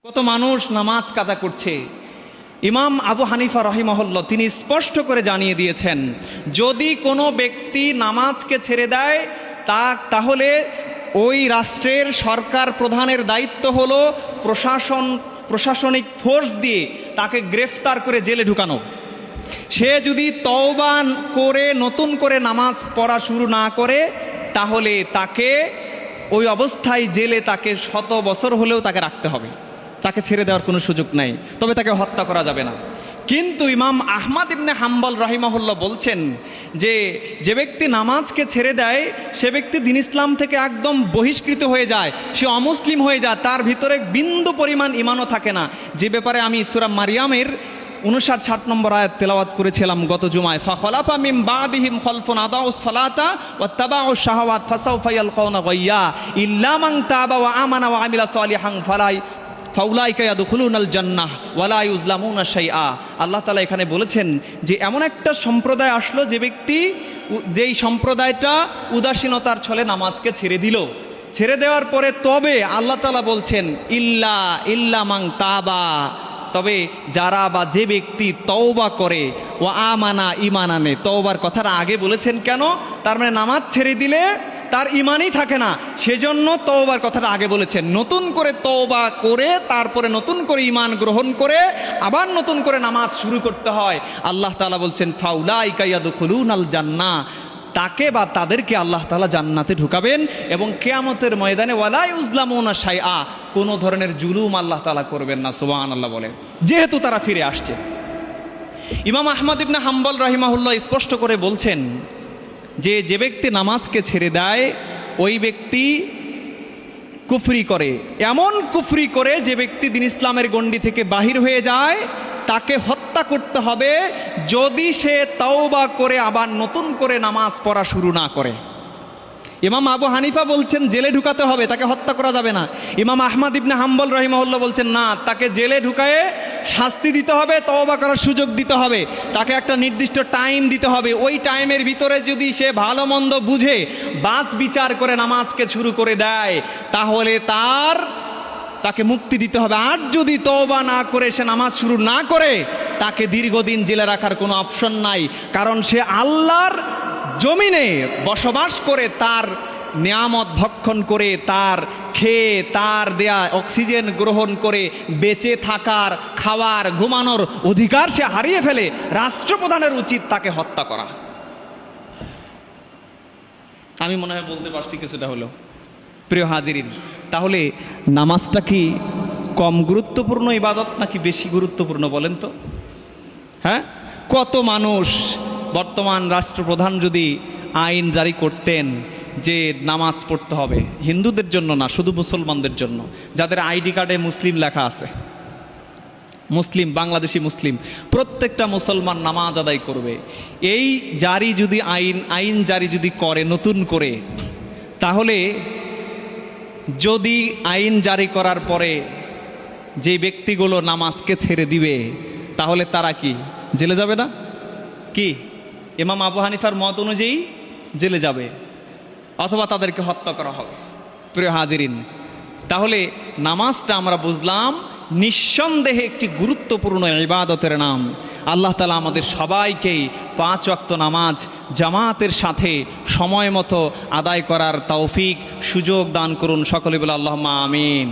কত মানুষ নামাজ কাজা করছে। ইমাম আবু হানিফা রহিমাহুল্লাহ তিনি স্পষ্ট করে জানিয়ে দিয়েছেন, যদি কোনো ব্যক্তি নামাজকে ছেড়ে দেয় তাহলে ওই রাষ্ট্রের সরকার প্রধানের দায়িত্ব হলো প্রশাসনিক ফোর্স দিয়ে তাকে গ্রেফতার করে জেলে ঢুকানো। সে যদি তওবা করে নতুন করে নামাজ পড়া শুরু না করে তাহলে তাকে ওই অবস্থায় জেলে তাকে 100 বছর হলেও তাকে রাখতে হবে, তাকে ছেড়ে দেওয়ার কোনো সুযোগ নাই, তবে তাকে হত্যা করা যাবে না। কিন্তু ইমাম আহমদ ইবনে হাম্বল রাহিমাহুল্লাহ বলছেন যে ব্যক্তি নামাজকে ছেড়ে দেয় সে ব্যক্তি দ্বীন ইসলাম থেকে একদম বহিষ্কৃত হয়ে যায়, সে অমুসলিম হয়ে যায়, তার ভিতরে বিন্দু পরিমাণ ঈমানও থাকে না। যে ব্যাপারে আমি সূরা মারিয়ামের 59-60 নম্বর আয়াত তেলাওয়াত করেছিলাম গত জুমায়, ফাখলাফা মিন বাদিহিম খালফুন আদাউস সালাতা ওয়াত্তাবাউশ শাহাওয়াত ফাসাউফা ইয়ালকাউনা গায়্যা ইল্লা মান তাবা ওয়া আমানা ওয়া আমিলা সালিহান ফাউলাইকা ইয়াদখুলুনাল জান্নাহ ওয়ালা ইউজলামুনা শাইআ। আল্লাহ তাআলা এখানে বলেছেন যে এমন একটা সম্প্রদায় আসলো যেই সম্প্রদায়টা উদাসীনতার ছলে নামাজকে ছেড়ে দিল। ছেড়ে দেওয়ার পরে তবে আল্লাহ তাআলা বলছেন ইল্লা মান তাবা, তবে যারা বা যে ব্যক্তি তওবা করে ও আমানা ঈমান আনে। তওবার কথাটা আগে বলেছেন কেন? তার মানে নামাজ ছেড়ে দিলে তার ঈমানই থাকে না, সেজন্য তওবার কথাটা আগে বলেছেন। নতুন করে তওবা করে তারপরে নতুন করে ঈমান গ্রহণ করে আবার নতুন করে নামাজ শুরু করতে হয়। আল্লাহ তাআলা বলছেন ফাউলাইকা ইয়াদখুলুনাল জান্নাহ, তাকে বা তাদেরকে আল্লাহ তাআলা জান্নাতে ঢুকাবেন এবং কিয়ামতের ময়দানে ওয়ালা ইউজলামুনা শাইআ, কোনো ধরনের জুলুম আল্লাহ তাআলা করবেন না। সুবহানাল্লাহ বলেন, যেহেতু তারা ফিরে আসছে। ইমাম আহমদ ইবনে হাম্বল রাহিমাহুল্লাহ স্পষ্ট করে বলছেন যে ব্যক্তি নামাজকে ছেড়ে দেয় ওই ব্যক্তি কুফরি করে, এমন কুফরি করে যে ব্যক্তি দ্বীন ইসলামের গণ্ডি থেকে বাহির হয়ে যায়, তাকে হত্যা করতে হবে যদি সে তওবা করে আবার নতুন করে নামাজ পড়া শুরু না করে। ইমাম আবু হানিফা বলছেন জেলে ঢুকাতে হবে, তাকে হত্যা করা যাবে না। ইমাম আহমদ ইবনে হাম্বল রাহিমাহুল্লাহ বলছেন না, তাকে জেলে ঢুকায়ে শাস্তি দিতে হবে, তওবা করার সুযোগ দিতে হবে, তাকে একটা নির্দিষ্ট টাইম দিতে হবে। ওই টাইমের ভিতরে যদি সে ভালো মন্দ বুঝে বাস বিচার করে নামাজকে শুরু করে দেয় তাহলে তাকে মুক্তি দিতে হবে। আর যদি তওবা না করে সে নামাজ শুরু না করে তাকে দীর্ঘদিন জেলে রাখার কোনো অপশন নাই, কারণ সে আল্লাহর জমিনে বসবাস করে তার নিয়ামত ভক্ষণ করে তার খেয়ে তার দেয়া অক্সিজেন গ্রহণ করে বেঁচে থাকার, খাওয়ার, ঘুমানোর অধিকার সে হারিয়ে ফেলে। রাষ্ট্রপ্রধানের উচিত তাকে হত্যা করা। আমি মনে হয় বলতে পারছি কিছুটা হলো। প্রিয় হাজিরিন, তাহলে নামাজটা কি কম গুরুত্বপূর্ণ ইবাদত নাকি বেশি গুরুত্বপূর্ণ বলেন তো? হ্যাঁ, কত মানুষ, বর্তমান রাষ্ট্রপ্রধান যদি আইন জারি করতেন যে নামাজ পড়তে হবে, হিন্দুদের জন্য না, শুধু মুসলমানদের জন্য, যাদের আইডি কার্ডে মুসলিম লেখা আছে, মুসলিম, বাংলাদেশি মুসলিম, প্রত্যেকটা মুসলমান নামাজ আদায় করবে, এই জারি যদি আইন জারি যদি করে নতুন করে, তাহলে যদি আইন জারি করার পরে যে ব্যক্তিগুলো নামাজকে ছেড়ে দিবে তাহলে তারা কি জেলে যাবে না? কি ইমাম আবু হানিফার মত অনুযায়ী জেলে যাবে অথবা তাদেরকে হত্যা করা হবে। প্রিয় হাজিরিন, তাহলে নামাজটা আমরা বুঝলাম নিঃসন্দেহে একটি গুরুত্বপূর্ণ ইবাদতের নাম। আল্লাহ তাআলা আমাদের সবাইকেই 5 ওয়াক্ত নামাজ জামাতের সাথে সময় মতো আদায় করার তৌফিক সুযোগ দান করুন। সকলে বলে আল্লাহুম্মা আমিন।